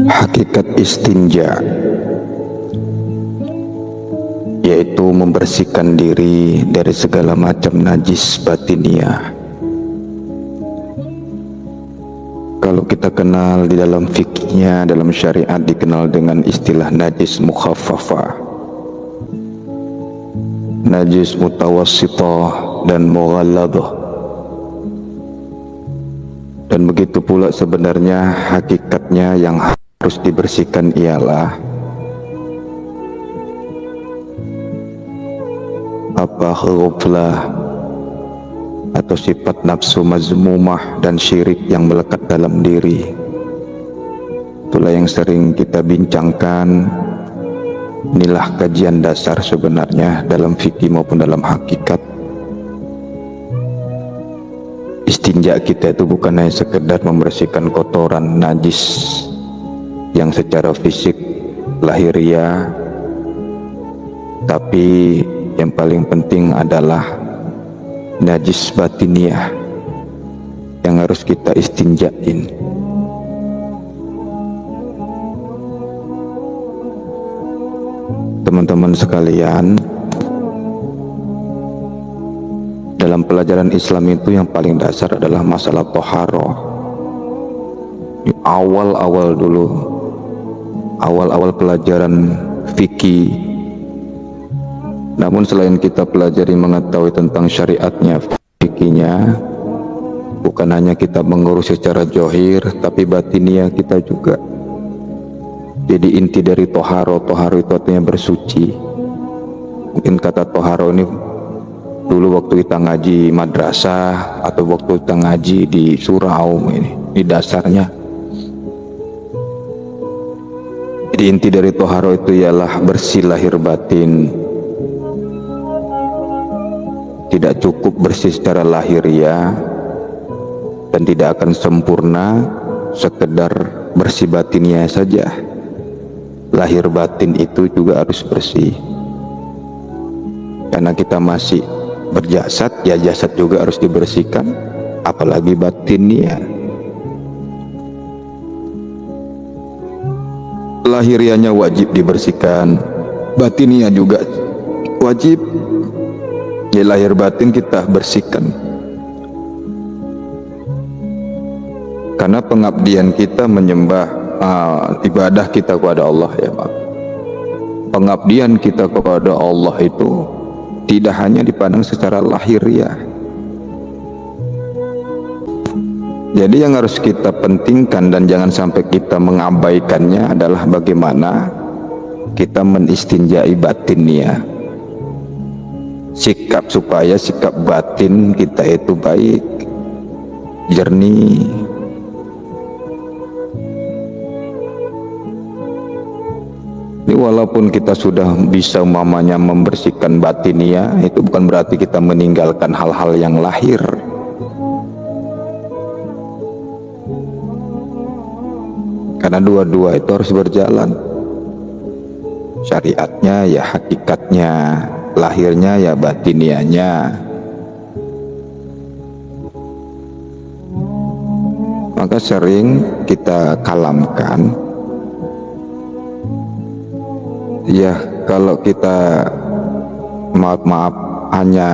Hakikat istinja yaitu membersihkan diri dari segala macam najis batiniah. Kalau kita kenal di dalam fikihnya, dalam syariat dikenal dengan istilah najis mukhaffafah, najis mutawassithah, dan mughalladhah. Dan begitu pula sebenarnya hakikatnya yang harus dibersihkan ialah apa ghaflah atau sifat nafsu mazmumah dan syirik yang melekat dalam diri. Itulah yang sering kita bincangkan. Inilah kajian dasar sebenarnya dalam fikih maupun dalam hakikat. Istinja kita itu bukan hanya sekedar membersihkan kotoran najis yang secara fisik lahiriah, tapi yang paling penting adalah najis batiniah yang harus kita istinjain. Teman-teman sekalian, dalam pelajaran Islam itu yang paling dasar adalah masalah toharoh. Awal-awal dulu, awal-awal pelajaran fikih. Namun selain kita pelajari mengetahui tentang syariatnya, fikihnya, bukan hanya kita mengurus secara johir, tapi batiniah kita juga. Jadi inti dari toharo itu artinya bersuci. Mungkin kata toharo ini dulu waktu kita ngaji madrasah atau waktu kita ngaji di surau, ini dasarnya. Jadi inti dari toharo itu ialah bersih lahir batin. Tidak cukup bersih secara lahiriah dan tidak akan sempurna sekedar bersih batinnya saja. Lahir batin itu juga harus bersih. Karena kita masih berjasad, ya jasad juga harus dibersihkan, apalagi batinnya. Lahiriahnya wajib dibersihkan, batinnya juga wajib. Ya, lahir batin kita bersihkan. Karena pengabdian kita menyembah, ibadah kita kepada Allah, ya Pak. Pengabdian kita kepada Allah itu tidak hanya dipandang secara lahiriah. Jadi yang harus kita pentingkan dan jangan sampai kita mengabaikannya adalah bagaimana kita menistinjai batinnya. Sikap supaya sikap batin kita itu baik, jernih. Ini walaupun kita sudah bisa umpamanya membersihkan batinia, itu bukan berarti kita meninggalkan hal-hal yang lahir. Karena dua-dua itu harus berjalan. Syariatnya ya hakikatnya, lahirnya ya batinianya. Maka sering kita kalamkan, ya kalau kita maaf hanya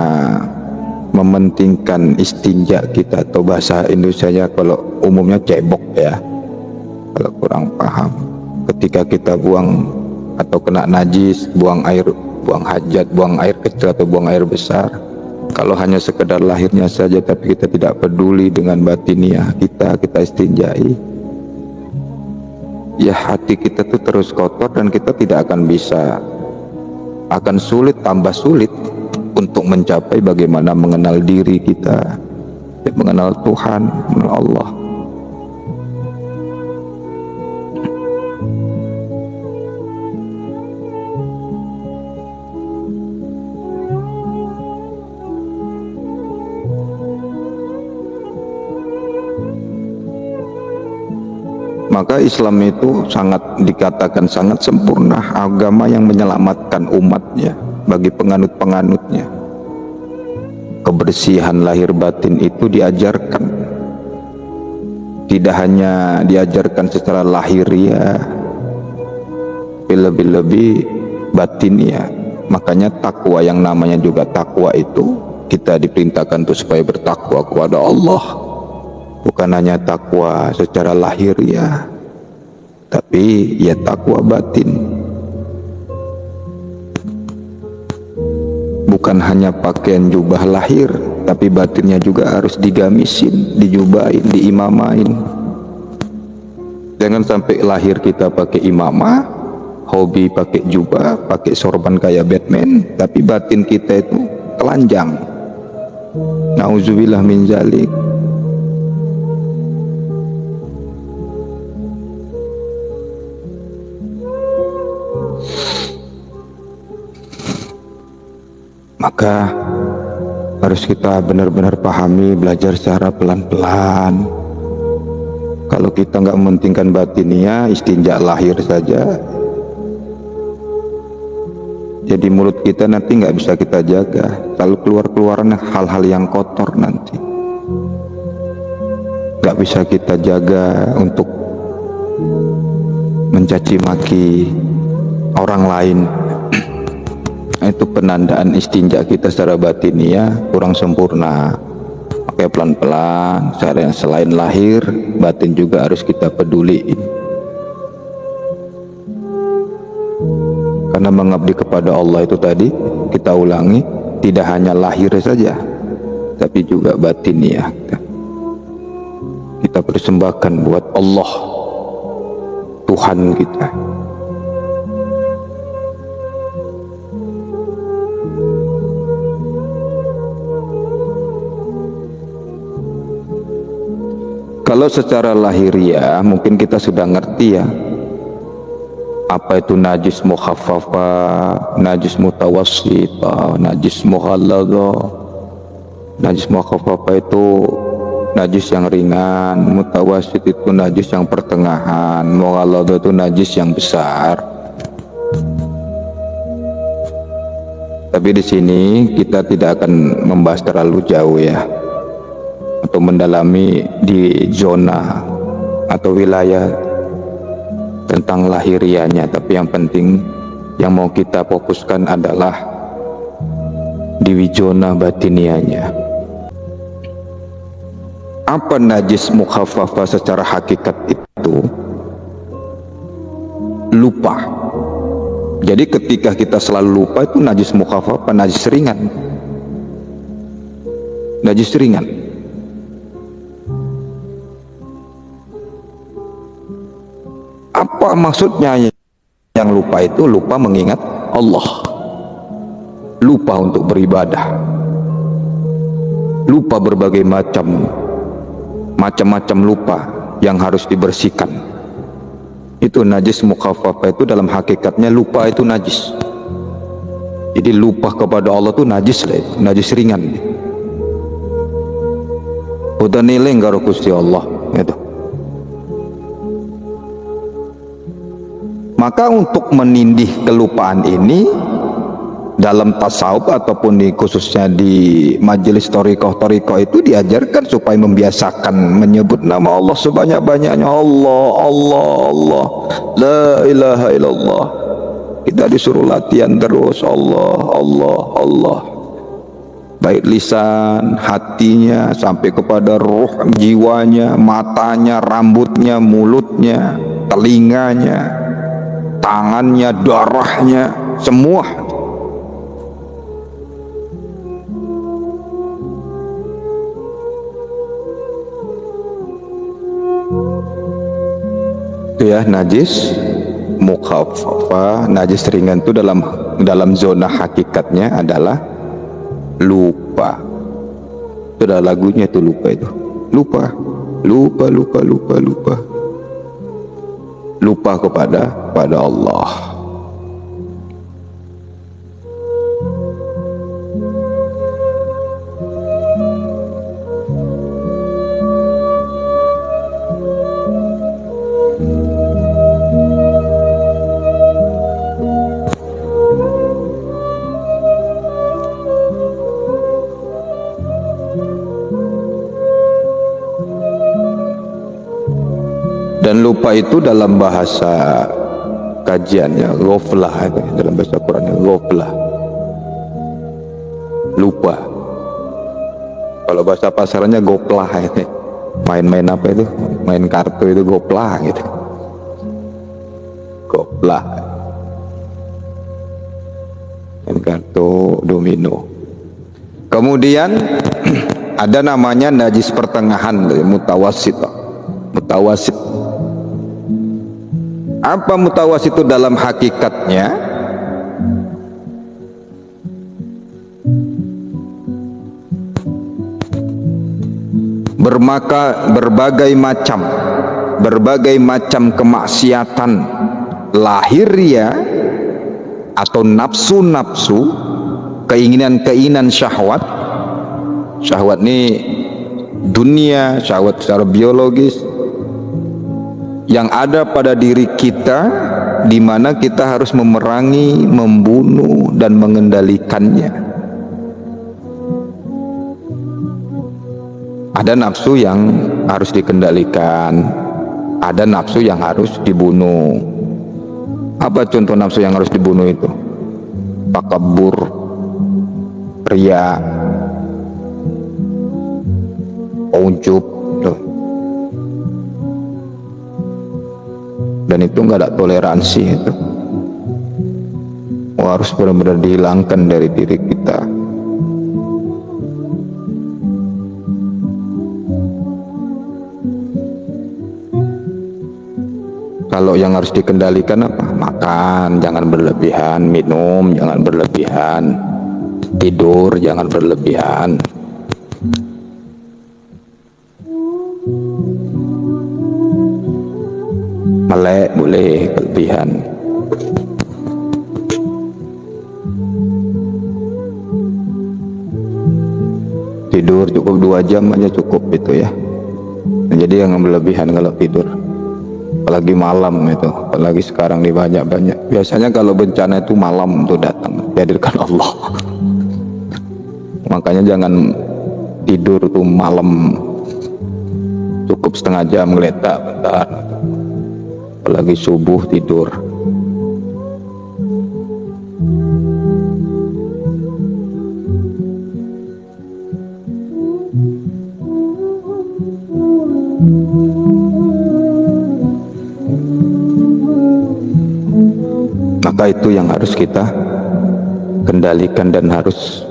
mementingkan istinja kita, atau bahasa Indonesianya kalau umumnya cebok ya, kalau kurang paham, ketika kita buang atau kena najis, buang air, buang hajat, buang air kecil atau buang air besar, kalau hanya sekedar lahirnya saja tapi kita tidak peduli dengan batiniah kita istinjai, ya hati kita tuh terus kotor dan kita tidak akan bisa, akan sulit, tambah sulit untuk mencapai bagaimana mengenal diri kita, mengenal Tuhan, mengenal Allah. Maka Islam itu sangat dikatakan sangat sempurna, agama yang menyelamatkan umatnya bagi penganut-penganutnya. Kebersihan lahir batin itu diajarkan tidak hanya diajarkan secara lahiriah, lebih-lebih batiniah. Makanya takwa, yang namanya juga takwa itu, kita diperintahkan untuk supaya bertakwa kepada Allah, bukan hanya takwa secara lahiriah, tapi ya takwa batin. Bukan hanya pakaian jubah lahir, tapi batinnya juga harus digamisin, dijubahin, diimamain. Jangan sampai lahir kita pakai imamah, hobi pakai jubah, pakai sorban kayak Batman, tapi batin kita itu telanjang. Nauzubillah min zalik. Maka harus kita benar-benar pahami, belajar secara pelan-pelan. Kalau kita nggak mementingkan batinnya, istinja lahir saja, jadi mulut kita nanti nggak bisa kita jaga, selalu keluar-keluaran hal-hal yang kotor nanti. Nggak bisa kita jaga untuk mencaci maki orang lain. Itu penandaan istinja kita secara batiniah kurang sempurna. Makanya pelan-pelan, selain lahir, batin juga harus kita peduliin. Karena mengabdi kepada Allah itu tadi, kita ulangi, tidak hanya lahir saja, tapi juga batiniah. Kita persembahkan buat Allah, Tuhan kita. Kalau secara lahiriah mungkin kita sudah ngerti ya, apa itu najis mukhaffafah, najis mutawassithah, najis mughalladzah. Najis mukhaffafah itu najis yang ringan, mutawassit itu najis yang pertengahan, mughalladzah itu najis yang besar. Tapi di sini kita tidak akan membahas terlalu jauh ya, atau mendalami di zona atau wilayah tentang lahiriahnya. Tapi yang penting yang mau kita fokuskan adalah di wijona batiniahnya. Apa najis mukhaffafah secara hakikat itu? Lupa. Jadi ketika kita selalu lupa, itu najis mukhaffafah, najis ringan. Najis ringan. Apa maksudnya yang lupa itu? Lupa mengingat Allah, lupa untuk beribadah, lupa berbagai macam-macam lupa yang harus dibersihkan. Itu najis mukhaffafah, itu dalam hakikatnya lupa itu najis. Jadi lupa kepada Allah itu najis lah, itu najis ringan. Udah nilai karo Gusti Allah itu. Maka untuk menindih kelupaan ini dalam tasawuf ataupun khususnya di majelis thariqah itu diajarkan supaya membiasakan menyebut nama Allah sebanyak-banyaknya. Allah, Allah, Allah, la ilaha illallah. Kita disuruh latihan terus Allah, Allah, Allah. Baik lisan, hatinya, sampai kepada ruh, jiwanya, matanya, rambutnya, mulutnya, telinganya, tangannya, darahnya, semua. Itu ya najis mukhaffafah. Najis ringan itu dalam zona hakikatnya adalah lupa. Itu ada lagunya itu, lupa itu. Lupa, lupa, lupa, lupa, lupa. Lupa kepada Allah. lupa itu dalam bahasa kajiannya ghaflah, dalam bahasa Quran ghaflah, lupa. Kalau bahasa pasarannya goplah, main-main apa itu, main kartu itu goplah gitu, goplah, main kartu domino. Kemudian ada namanya najis pertengahan, mutawasit. Mutawasit. Apa mutawasit itu dalam hakikatnya? Berbagai macam kemaksiatan lahiriah atau nafsu-nafsu, keinginan-keinginan syahwat. Syahwat ini dunia, syahwat secara biologis yang ada pada diri kita, di mana kita harus memerangi, membunuh dan mengendalikannya. Ada nafsu yang harus dikendalikan, ada nafsu yang harus dibunuh. Apa contoh nafsu yang harus dibunuh itu? Takabur, riya, ujub, dan itu nggak ada toleransi itu. Harus benar-benar dihilangkan dari diri kita. Kalau yang harus dikendalikan apa? Makan jangan berlebihan, minum jangan berlebihan, tidur jangan berlebihan. Melek boleh kelebihan. Tidur cukup 2 jam aja cukup itu ya. Jadi jangan berlebihan kalau tidur, apalagi malam itu, apalagi sekarang di banyak-banyak. Biasanya kalau bencana itu malam tuh datang, dihadirkan Allah. Makanya jangan tidur tuh malam, cukup setengah jam ngeletak bentar, apalagi subuh tidur. Maka itu yang harus kita kendalikan, dan harus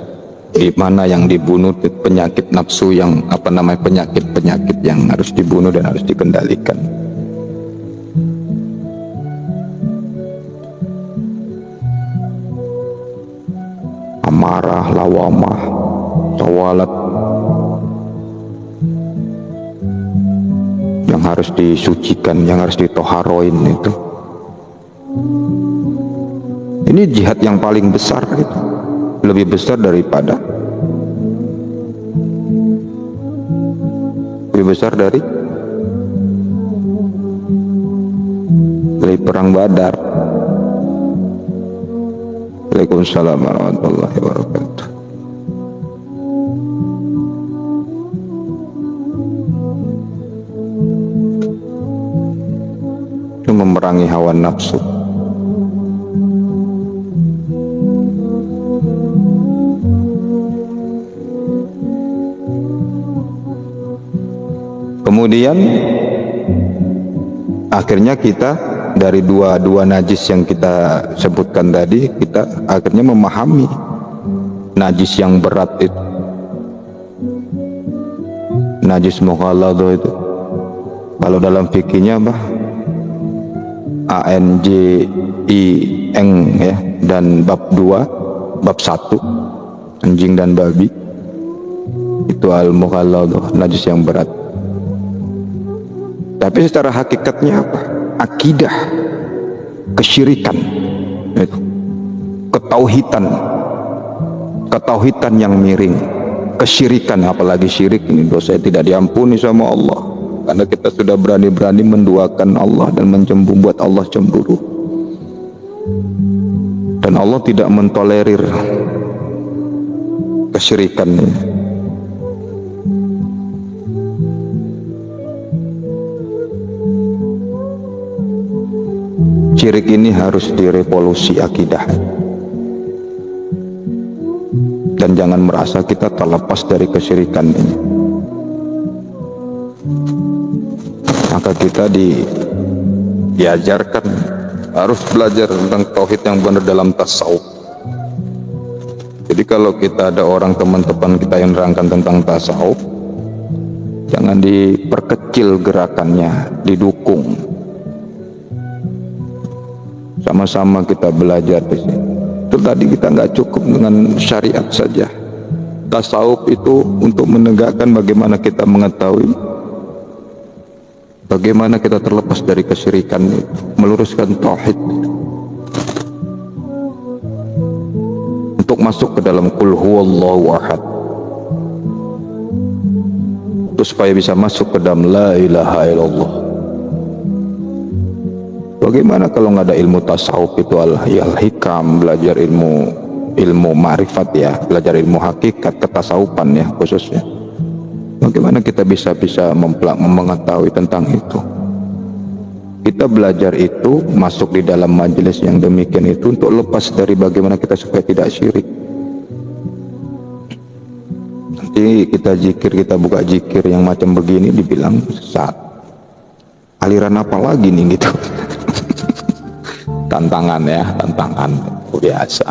di mana yang dibunuh, penyakit nafsu yang penyakit yang harus dibunuh dan harus dikendalikan. Amarah, lawamah, tawalat yang harus disucikan, yang harus ditoharoin itu. Ini jihad yang paling besar itu, lebih besar daripada, lebih besar dari perang Badar. Waalaikumsalam warahmatullahi wabarakatuh. Itu memerangi hawa nafsu. Kemudian akhirnya kita dari dua najis yang kita sebutkan tadi, kita akhirnya memahami najis yang berat itu, najis mughalladhah itu. Kalau dalam fikihnya apa? ANJING ya, dan bab 2, bab 1 anjing dan babi itu al-mughalladhah, najis yang berat. Tapi secara hakikatnya apa? Akidah, kesyirikan itu, ketauhidan yang miring, kesyirikan. Apalagi syirik ini dosa yang tidak diampuni sama Allah, karena kita sudah berani-berani menduakan Allah dan membuat Allah cemburu, dan Allah tidak mentolerir kesyirikan ini. Syirik ini harus direvolusi akidah. Dan jangan merasa kita terlepas dari kesyirikan ini. Maka kita diajarkan harus belajar tentang tauhid yang benar dalam tasawuf. Jadi kalau kita ada orang teman-teman kita yang nerangkan tentang tasawuf, jangan diperkecil gerakannya, didukung. Sama-sama kita belajar di sini. Itu tadi kita nggak cukup dengan syariat saja. Tasawuf itu untuk menegakkan bagaimana kita mengetahui, bagaimana kita terlepas dari kesyirikan itu, meluruskan tauhid. Untuk masuk ke dalam qul huwallahu ahad. Itu supaya bisa masuk ke dalam la ilaha illallah. Bagaimana kalau nggak ada ilmu tasawuf itu al-hikam, belajar ilmu ma'rifat ya, belajar ilmu hakikat ketasawufan ya khususnya. Bagaimana kita bisa mengetahui tentang itu? Kita belajar itu, masuk di dalam majelis yang demikian itu untuk lepas dari bagaimana kita supaya tidak syirik. Nanti kita zikir, kita buka zikir yang macam begini dibilang sesat. Aliran apa lagi nih gitu? Tantangan ya, tantangan biasa.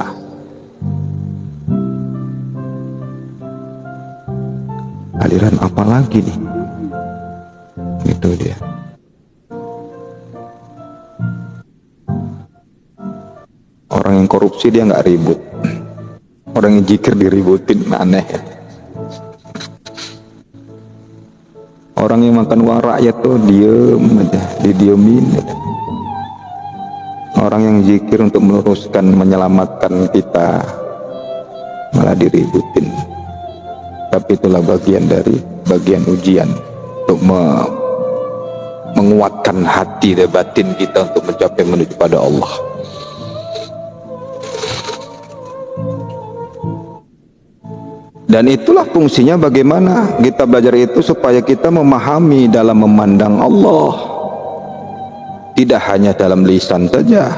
Aliran apa lagi nih? Itu dia. Orang yang korupsi dia nggak ribut. Orang yang zikir diributin, aneh. Orang yang makan uang rakyat tuh diem aja, didiemin. Orang yang zikir untuk meluruskan, menyelamatkan kita malah diributin. Tapi itulah bagian ujian untuk menguatkan hati dan batin kita untuk mencapai menuju pada Allah. Dan itulah fungsinya bagaimana kita belajar itu supaya kita memahami dalam memandang Allah. Tidak hanya dalam lisan saja.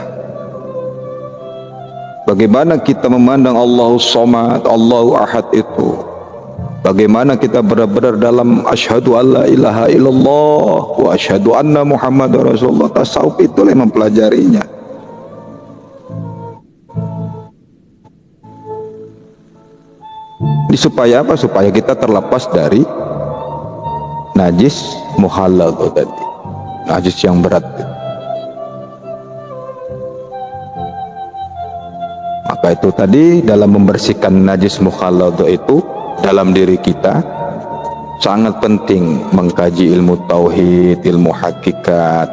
Bagaimana kita memandang Allahus Samad, Allahu Ahad itu. Bagaimana kita benar-benar dalam asyhadu alla ilaha illallah wa asyhadu anna Muhammadar Rasulullah. Tasawuf itulah yang mempelajarinya. Ini supaya apa? Supaya kita terlepas dari najis muhallal tadi. Najis yang berat. Maka itu tadi dalam membersihkan najis mukhalladhah itu dalam diri kita sangat penting mengkaji ilmu tauhid, ilmu hakikat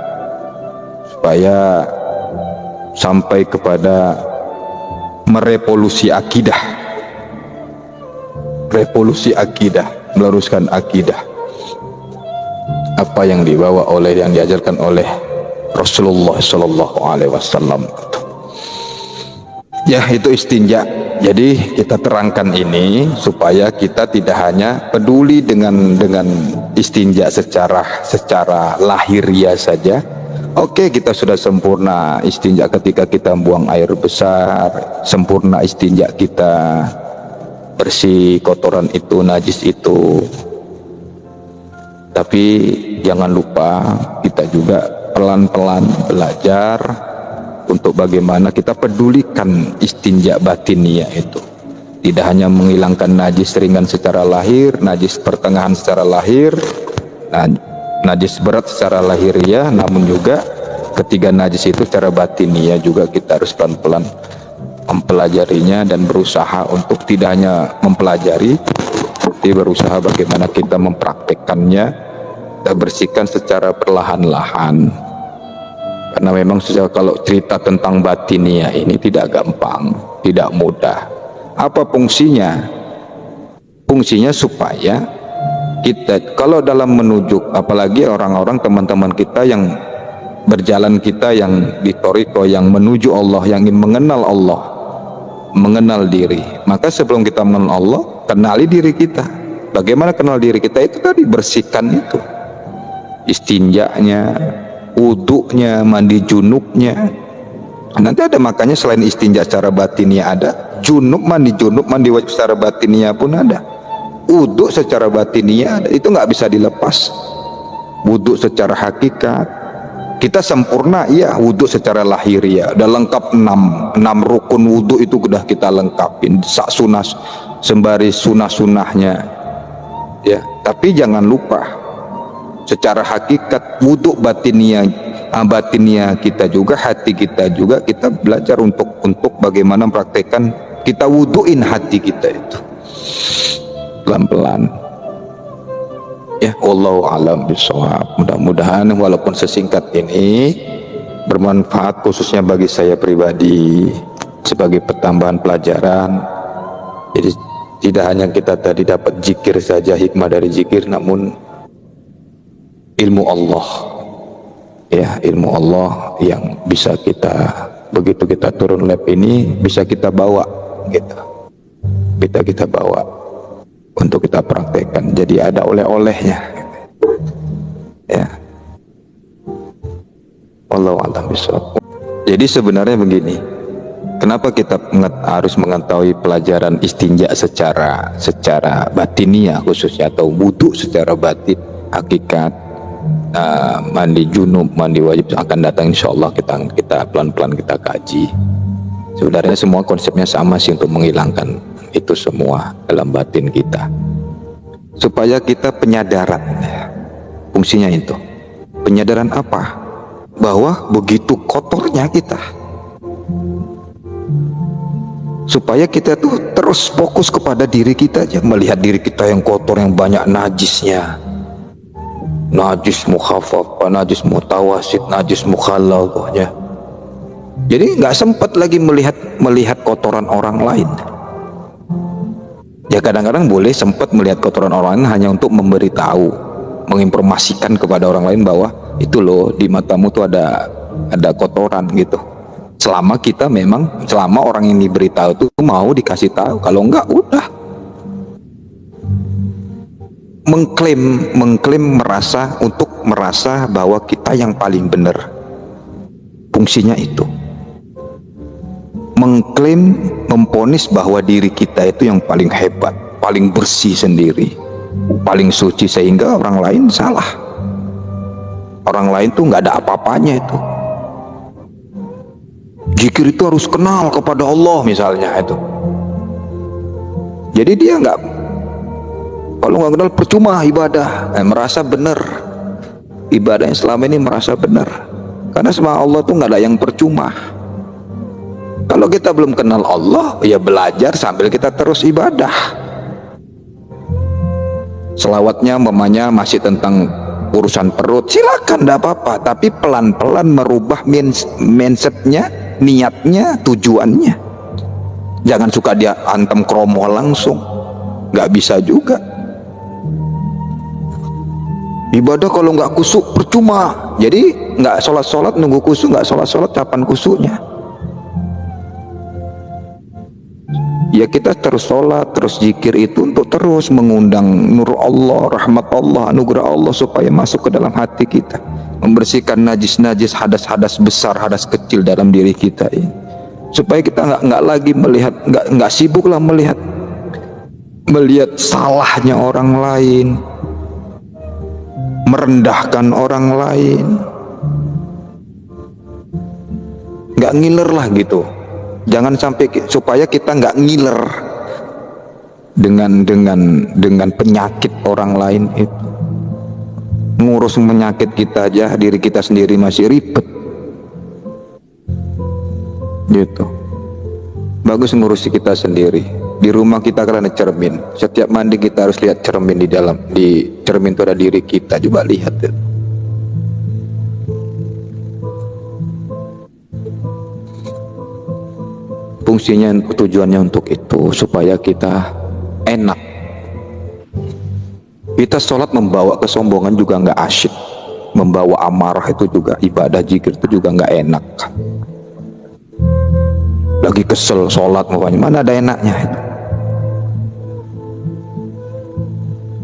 supaya sampai kepada merevolusi akidah. Revolusi akidah, meluruskan akidah. Apa yang dibawa oleh, yang diajarkan oleh Rasulullah Sallallahu Alaihi Wasallam. Ya, itu istinja. Jadi kita terangkan ini supaya kita tidak hanya peduli dengan istinja secara lahiriah saja. Oke, kita sudah sempurna istinja ketika kita buang air besar, sempurna istinja kita, bersih kotoran itu, najis itu. Tapi jangan lupa kita juga pelan-pelan belajar untuk bagaimana kita pedulikan istinja batiniyah itu. Tidak hanya menghilangkan najis ringan secara lahir, najis pertengahan secara lahir, najis berat secara lahiriah, namun juga ketiga najis itu secara batiniyah juga kita harus pelan-pelan mempelajarinya dan berusaha untuk tidak hanya mempelajari, tapi berusaha bagaimana kita mempraktekkannya dan bersihkan secara perlahan-lahan. Karena memang kalau cerita tentang batiniah ini tidak gampang, tidak mudah. Apa fungsinya? Fungsinya supaya kita, kalau dalam menuju, apalagi orang-orang teman-teman kita yang berjalan, kita yang di thariqah, yang menuju Allah, yang ingin mengenal Allah, mengenal diri, maka sebelum kita mengenal Allah, kenali diri kita. Bagaimana kenal diri kita? Itu tadi, bersihkan itu, istinjanya, wuduknya, mandi junubnya, Nanti ada, makanya selain istinja secara batinnya ada, junub mandi wajib secara batinnya pun ada, wudhu secara batinnya ada. Itu nggak bisa dilepas. Wudhu secara hakikat kita sempurna, iya. Wudhu secara lahiriah udah lengkap, 6 rukun wudhu itu udah kita lengkapin, sak sunah sembari sunahnya ya. Tapi jangan lupa secara hakikat wudhu batinnya kita juga, hati kita juga, kita belajar untuk bagaimana mempraktekkan kita wudhuin hati kita itu pelan-pelan ya. Wallahu a'lam bishawab. Mudah-mudahan walaupun sesingkat ini bermanfaat, khususnya bagi saya pribadi sebagai pertambahan pelajaran. Jadi tidak hanya kita tadi dapat zikir saja, hikmah dari zikir, namun ilmu Allah ya, ilmu Allah yang bisa kita, begitu kita turun lab ini, bisa kita bawa gitu, kita bawa untuk kita praktekkan, jadi ada oleh-olehnya ya. Wallahu a'lam bishawab. Jadi sebenarnya begini, kenapa kita harus mengetahui pelajaran istinja secara batiniah khususnya, atau wudu secara batin, hakikat, mandi junub, mandi wajib akan datang insyaallah, kita pelan-pelan kita kaji. Sebenarnya semua konsepnya sama sih, untuk menghilangkan itu semua dalam batin kita, supaya kita penyadaran. Fungsinya itu penyadaran apa? Bahwa begitu kotornya kita, supaya kita tuh terus fokus kepada diri kita aja, melihat diri kita yang kotor, yang banyak najisnya, najis mukhafaf, najis mutawasid, najis mukhallal pokoknya. Jadi nggak sempat lagi melihat kotoran orang lain. Ya kadang-kadang boleh sempat melihat kotoran orang lain hanya untuk memberitahu, menginformasikan kepada orang lain bahwa itu loh, di matamu tuh ada kotoran gitu. Selama orang yang diberitahu tuh mau dikasih tahu, kalau enggak udah mengklaim merasa bahwa kita yang paling benar. Fungsinya itu mengklaim, memponis bahwa diri kita itu yang paling hebat, paling bersih sendiri, paling suci, sehingga orang lain salah. Orang lain tuh nggak ada apa-apanya itu. Zikir itu harus kenal kepada Allah misalnya itu. Jadi dia kalau nggak kenal percuma ibadah, merasa benar ibadahnya selama ini, merasa benar, karena sama Allah tuh nggak ada yang percuma. Kalau kita belum kenal Allah, ya belajar sambil kita terus ibadah. Selawatnya umpamanya masih tentang urusan perut, silakan, tidak apa-apa, tapi pelan-pelan merubah mindsetnya, niatnya, tujuannya. Jangan suka dia antem kromo langsung, nggak bisa juga. Ibadah kalau nggak kusuk percuma. Jadi nggak sholat nunggu kusuk, nggak sholat kapan kusuknya? Ya kita terus sholat, terus zikir itu untuk terus mengundang nur Allah, rahmat Allah, anugerah Allah supaya masuk ke dalam hati kita, membersihkan najis-najis, hadas-hadas besar, hadas kecil dalam diri kita ini, supaya kita nggak lagi melihat, nggak sibuklah melihat salahnya orang lain, merendahkan orang lain, nggak ngiler lah gitu. Jangan sampai, supaya kita nggak ngiler dengan penyakit orang lain itu. Ngurus penyakit kita aja, diri kita sendiri masih ribet gitu. Bagus ngurusi kita sendiri. Di rumah kita kan ada cermin, setiap mandi kita harus lihat cermin. Di cermin itu ada diri kita, coba lihat itu. Fungsinya, tujuannya untuk itu, supaya kita enak. Kita sholat membawa kesombongan juga nggak asyik, membawa amarah itu juga, ibadah zikir itu juga nggak enak. Lagi kesel sholat, mana ada enaknya itu.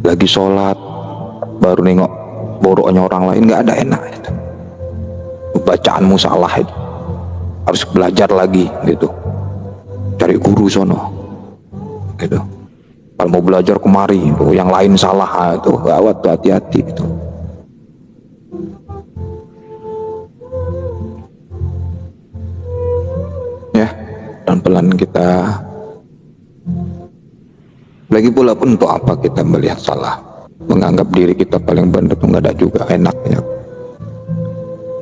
Lagi sholat baru nengok boroknya orang lain, nggak ada enak itu. Bacaanmu salah itu, harus harus belajar lagi gitu, cari guru sono gitu. Kalau mau belajar kemari itu yang lain salah itu gawat tuh, hati-hati gitu. Ya, pelan-pelan kita. Lagi pula pun untuk apa kita melihat salah, menganggap diri kita paling benar tuh nggak ada juga enaknya.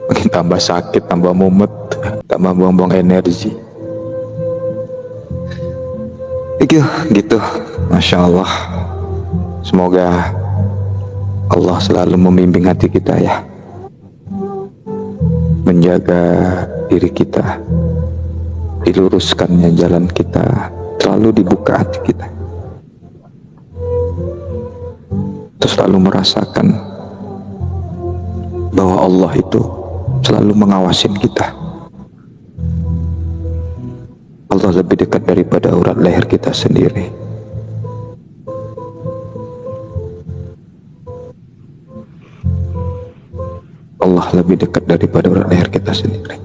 Makin tambah sakit, tambah mumet, tambah buang-buang energi. Gitu, Masya Allah. Semoga Allah selalu membimbing hati kita ya, menjaga diri kita, diluruskannya jalan kita, selalu dibuka hati kita, terus selalu merasakan bahwa Allah itu selalu mengawasin kita. Allah lebih dekat daripada urat leher kita sendiri. Allah lebih dekat daripada urat leher kita sendiri.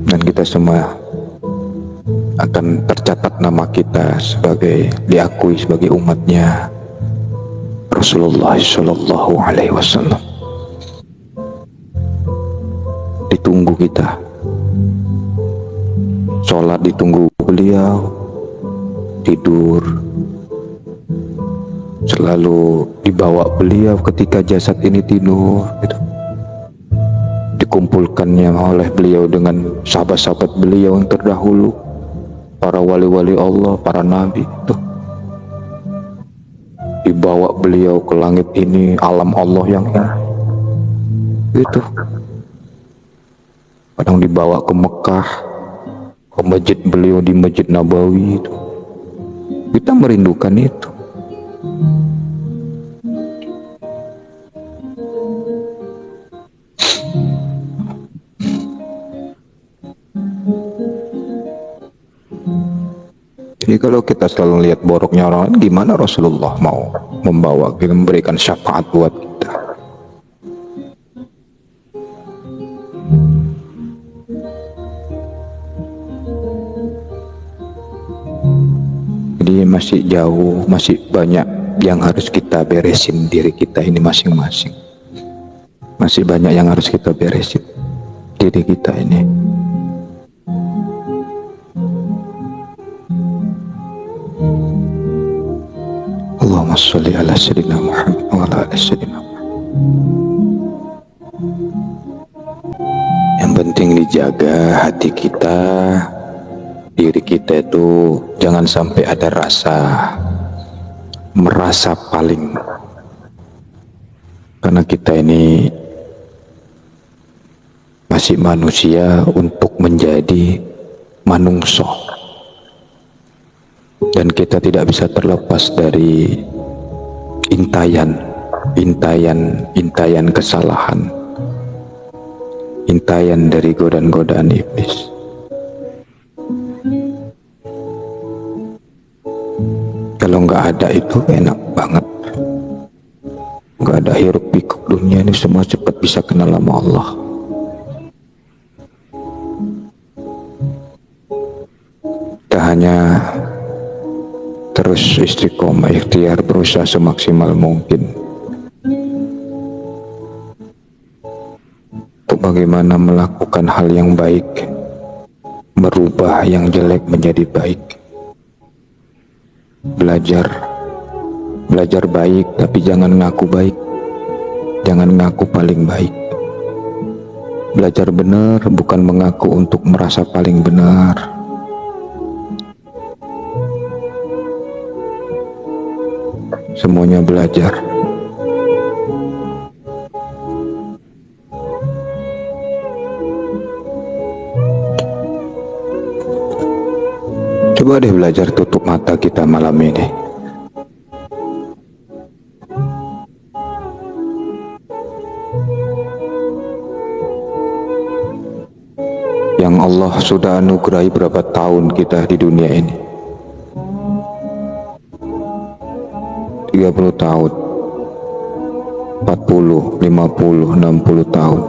Dan kita semua akan tercatat nama kita sebagai, diakui sebagai umatnya Rasulullah Shallallahu Alaihi Wasallam. Ditunggu kita, sholat ditunggu beliau, tidur selalu dibawa beliau ketika jasad ini tidur gitu. Dikumpulkannya oleh beliau dengan sahabat-sahabat beliau yang terdahulu, para wali-wali Allah, para nabi itu. Dibawa beliau ke langit ini, alam Allah yang ini gitu. Kadang dibawa ke Mekah, ke masjid beliau di Masjid Nabawi itu. Kita merindukan itu. Jadi kalau kita selalu lihat boroknya orang lain, gimana Rasulullah mau membawa kita, memberikan syafaat buat kita? Jadi masih jauh, masih banyak yang harus kita beresin diri kita ini masing-masing. Masih banyak yang harus kita beresin diri kita ini. Allahumma sholli ala sayyidina Muhammad wa ala ali sayyidina Muhammad. Yang penting dijaga hati kita, diri kita itu jangan sampai ada merasa paling, karena kita ini masih manusia untuk menjadi manungso, dan kita tidak bisa terlepas dari intayan kesalahan, intayan dari godaan-godaan iblis. Kalau nggak ada itu enak banget, nggak ada hiruk pikuk dunia ini, semua cepat bisa kenal sama Allah. Kita hanya terus istiqomah, ikhtiar, berusaha semaksimal mungkin untuk bagaimana melakukan hal yang baik, merubah yang jelek menjadi baik. Belajar baik, tapi jangan ngaku baik, jangan ngaku paling baik. Belajar benar, bukan mengaku untuk merasa paling benar. Semuanya belajar. Coba deh belajar tutup mata kita malam ini. Yang Allah sudah anugerahi berapa tahun kita di dunia ini? 30 tahun, 40, 50, 60 tahun.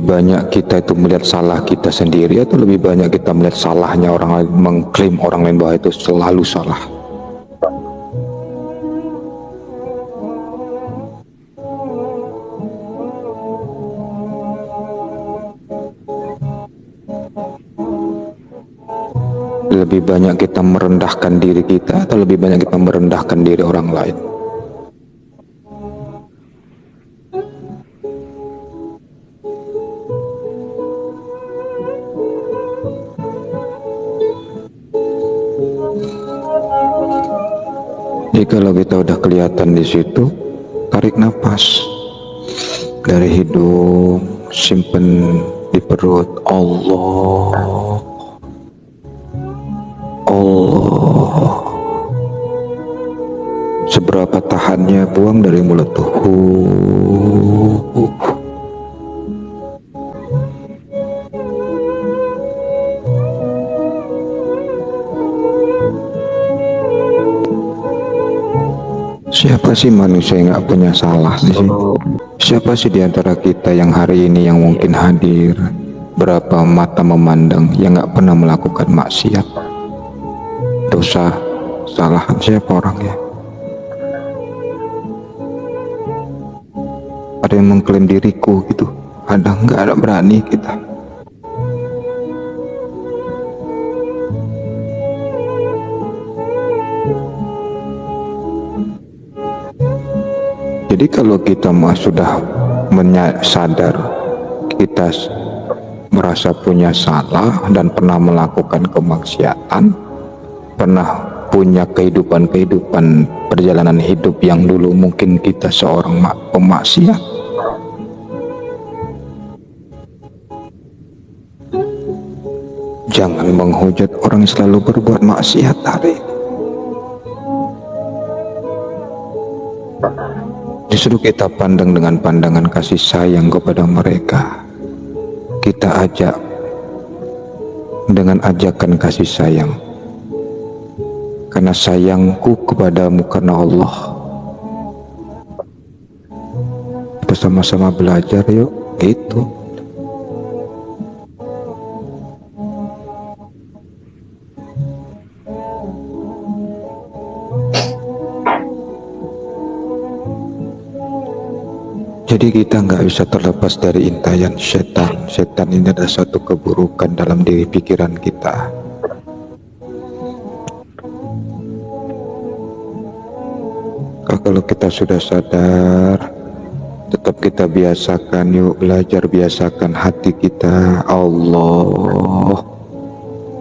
banyak kita itu melihat salah kita sendiri atau lebih banyak kita melihat salahnya orang lain, mengklaim orang lain bahwa itu selalu salah? Lebih banyak kita merendahkan diri kita atau lebih banyak kita merendahkan diri orang lain? Jadi kalau kita udah kelihatan di situ, tarik nafas dari hidung, simpen di perut. Allah, Allah. Seberapa tahannya, buang dari mulut tuh. Siapa sih manusia yang gak punya salah sih? Siapa sih di antara kita yang hari ini yang mungkin hadir, berapa mata memandang yang gak pernah melakukan maksiat, dosa, kesalahan? Siapa orangnya? Ada yang mengklaim diriku gitu? Ada nggak? Ada berani kita? Jadi kalau kita sudah sadar kita merasa punya salah dan pernah melakukan kemaksiatan, pernah punya kehidupan perjalanan hidup yang dulu mungkin kita seorang pemaksiat, jangan menghujat orang yang selalu berbuat maksiat hari ini. Justru kita pandang dengan pandangan kasih sayang kepada mereka. Kita ajak dengan ajakan kasih sayang. Karena sayangku kepadamu karena Allah. Kita sama-sama belajar yuk, gitu. Jadi kita nggak bisa terlepas dari intayan setan. Setan ini adalah satu keburukan dalam diri pikiran kita. Kalau kita sudah sadar, tetap kita biasakan yuk, belajar biasakan hati kita. Allah,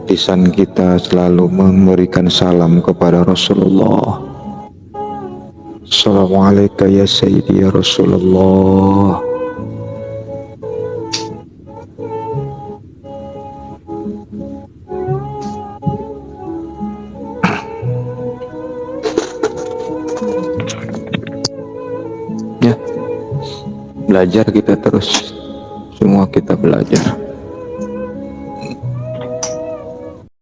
lisan kita selalu memberikan salam kepada Rasulullah. Assalamualaikum ya Sayyidi ya Rasulullah. Ya, belajar kita terus, semua kita belajar.